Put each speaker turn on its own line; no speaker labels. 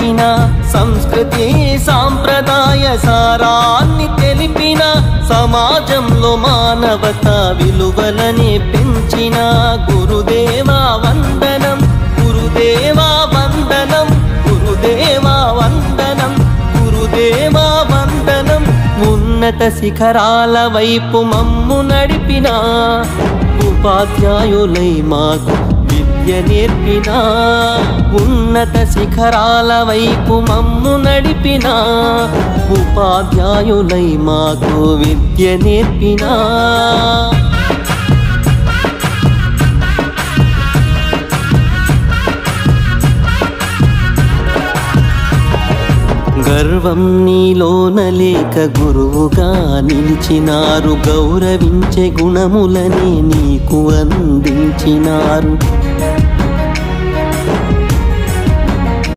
నేర్పిన సంస్కృతి సాంప్రదాయ సారాన్ని తెలిపిన సమాజంలో మానవతా విలువలని పెంచిన గురుదేవా వందనం గురుదేవా వందనం గురుదేవా వందనం గురుదేవా వందనం ఉన్నత శిఖరాల వైపు మమ్ము నడిపిన ఉపాధ్యాయులై మాకు విద్య నేర్పిన ఉన్నత శిఖరాల వైపు మమ్ము నడిపిన ఉపాధ్యాయులై మాకు విద్య నేర్పిన గర్వం నీలోన లేక గురువుగా నిలిచినారు గౌరవించే గుణములనే నీకు అందించినారు